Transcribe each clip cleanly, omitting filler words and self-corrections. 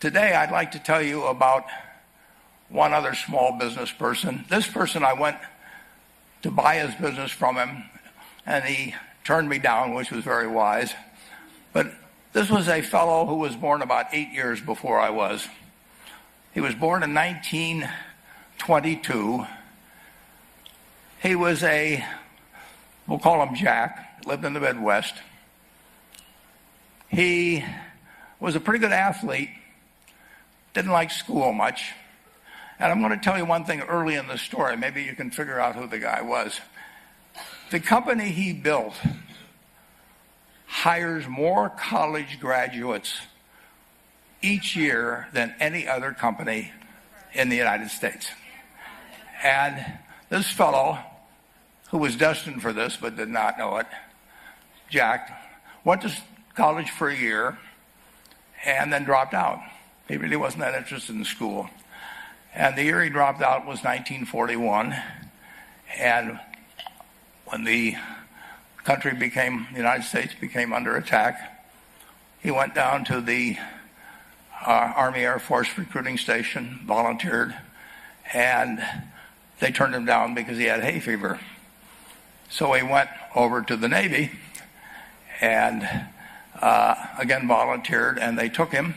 today I'd like to tell you about one other small business person. This person, I went to buy his business from him, and he turned me down, which was very wise. But this was a fellow who was born about 8 years before I was. He was born in 1922. He was we'll call him Jack, lived in the Midwest. He was a pretty good athlete, didn't like school much. And I'm going to tell you one thing early in the story. Maybe you can figure out who the guy was. The company he built hires more college graduates each year than any other company in the United States. And this fellow, who was destined for this but did not know it, Jack, went to college for a year and then dropped out. He really wasn't that interested in school. And the year he dropped out was 1941. And when the United States became under attack, he went down to the Army Air Force recruiting station, volunteered, and they turned him down because he had hay fever. So he went over to the Navy and again volunteered, and they took him.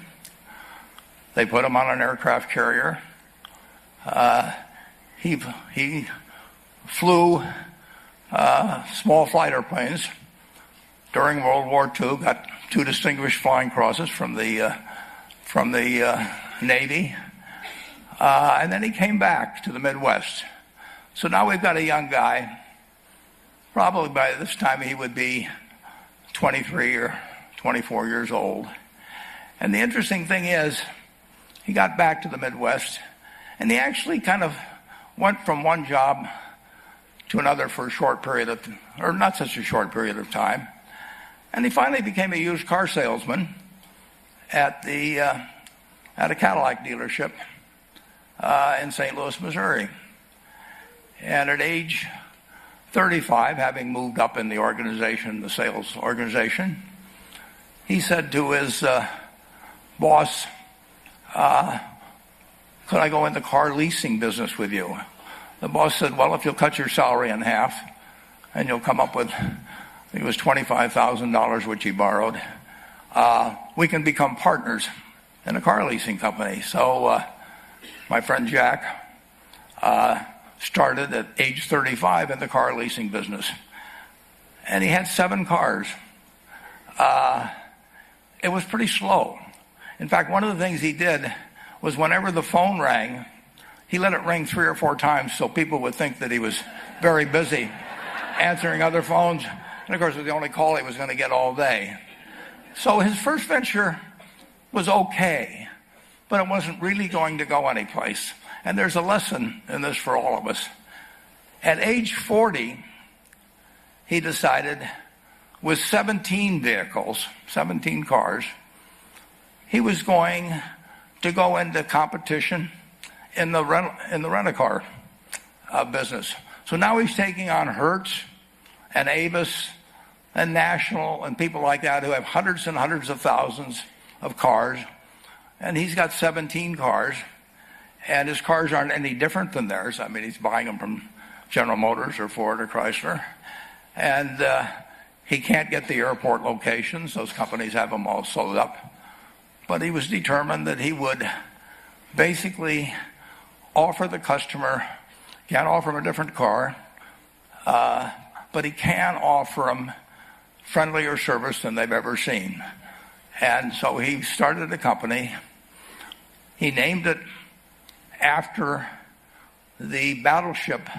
They put him on an aircraft carrier. He flew small fighter planes during World War II, got 2 distinguished flying crosses from the Navy, and then he came back to the Midwest. So now we've got a young guy. Probably by this time he would be 23 or 24 years old. And the interesting thing is, he got back to the Midwest, and he actually kind of went from one job to another for a short period of, or not such a short period of time. And he finally became a used car salesman at a Cadillac dealership in St. Louis, Missouri. And at age 35, having moved up in the organization, the sales organization, he said to his boss, could I go in the car leasing business with you? The boss said, well, if you'll cut your salary in half and you'll come up with, I think it was $25,000, which he borrowed, we can become partners in a car leasing company. So my friend Jack started at age 35 in the car leasing business. And he had 7 cars. It was pretty slow. In fact, one of the things he did was whenever the phone rang, he let it ring 3 or 4 times so people would think that he was very busy answering other phones. And of course, it was the only call he was going to get all day. So his first venture was okay, but it wasn't really going to go anyplace. And there's a lesson in this for all of us. At age 40, he decided, with 17 vehicles, 17 cars, he was going to go into competition in the rent-a-car business. So now he's taking on Hertz and Avis and National and people like that who have hundreds and hundreds of thousands of cars. And he's got 17 cars. And his cars aren't any different than theirs. I mean, he's buying them from General Motors or Ford or Chrysler. And he can't get the airport locations. Those companies have them all sold up. But he was determined that he would basically offer the customer, can't offer him a different car, but he can offer them friendlier service than they've ever seen. And so he started a company. He named it after the battleship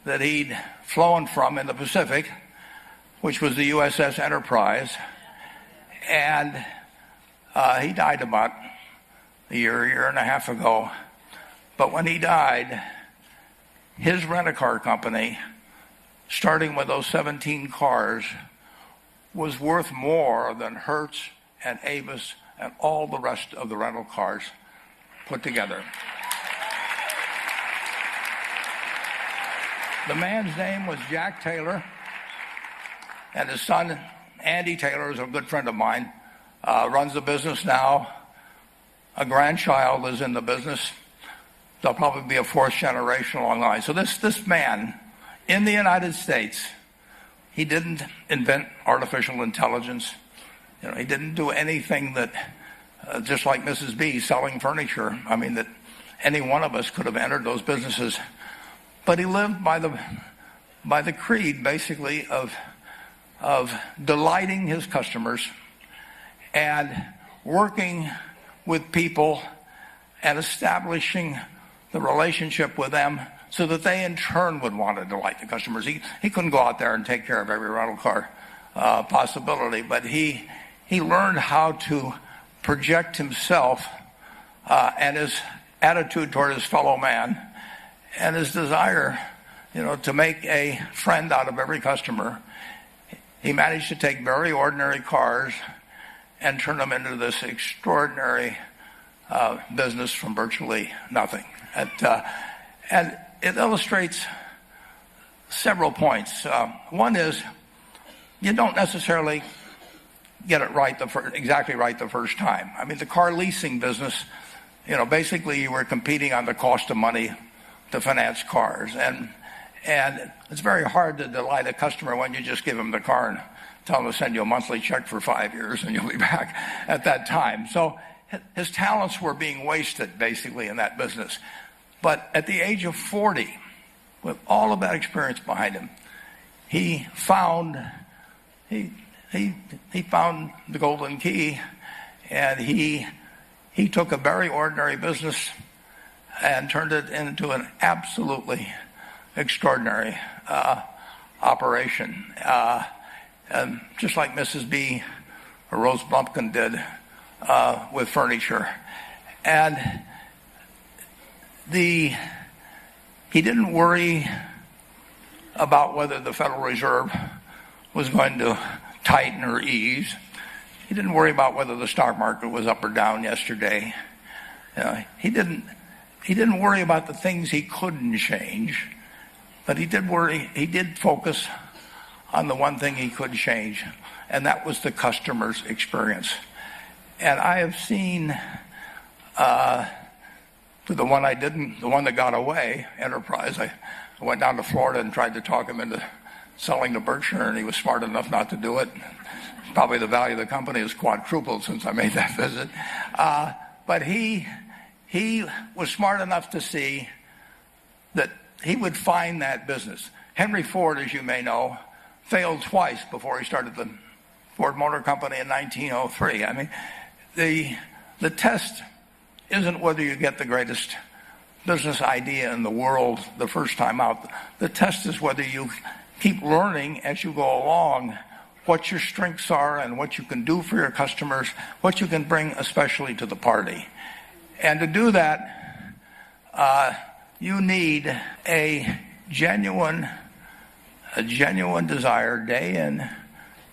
that he'd flown from in the Pacific, which was the USS Enterprise. And he died about a year and a half ago. But when he died, his rent-a-car company, starting with those 17 cars, was worth more than Hertz and Avis and all the rest of the rental cars put together. The man's name was Jack Taylor, and his son, Andy Taylor, is a good friend of mine, runs the business now. a grandchild is in the business, there'll probably be a fourth generation along the line. So this man in the United States, he didn't invent artificial intelligence. He didn't do anything that, just like Mrs. B selling furniture, that any one of us could have entered those businesses. But he lived by the creed, basically, of delighting his customers and working with people and establishing the relationship with them so that they in turn would want to delight the customers. He couldn't go out there and take care of every rental car possibility, but he learned how to project himself and his attitude toward his fellow man and his desire, to make a friend out of every customer. He managed to take very ordinary cars and turn them into this extraordinary business from virtually nothing. And it illustrates several points. One is, you don't necessarily get it right exactly right the first time. The car leasing business, basically you were competing on the cost of money to finance cars, and it's very hard to delight a customer when you just give him the car and tell him to send you a monthly check for 5 years and you'll be back at that time. So his talents were being wasted basically in that business. But at the age of 40, with all of that experience behind him, he found the golden key, and he took a very ordinary business and turned it into an absolutely extraordinary operation. And just like Mrs. B or Rose Bumpkin did with furniture. And he didn't worry about whether the Federal Reserve was going to tighten or ease. He didn't worry about whether the stock market was up or down yesterday. He didn't worry about the things he couldn't change, but he did focus on the one thing he could change, and that was the customer's experience. And I have seen the one that got away, Enterprise. I went down to Florida and tried to talk him into selling to Berkshire, and he was smart enough not to do it. Probably the value of the company has quadrupled since I made that visit. But he was smart enough to see that he would find that business. Henry Ford, as you may know, failed twice before he started the Ford Motor Company in 1903. The test isn't whether you get the greatest business idea in the world the first time out. The test is whether you keep learning as you go along what your strengths are and what you can do for your customers, what you can bring especially to the party. And to do that, you need a genuine desire day in,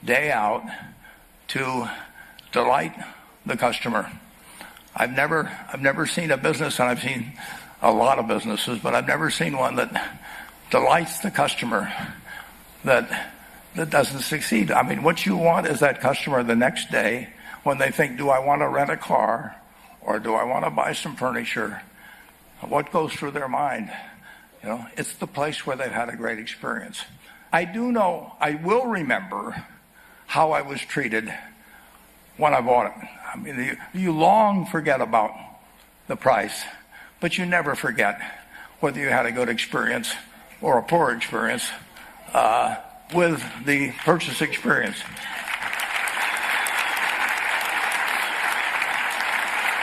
day out to delight the customer. I've never seen a business, and I've seen a lot of businesses, but I've never seen one that delights the customer that doesn't succeed. What you want is that customer the next day when they think, do I want to rent a car or do I want to buy some furniture? What goes through their mind? It's the place where they've had a great experience. I do know, I will remember how I was treated when I bought it. You long forget about the price, but you never forget whether you had a good experience or a poor experience with the purchase experience.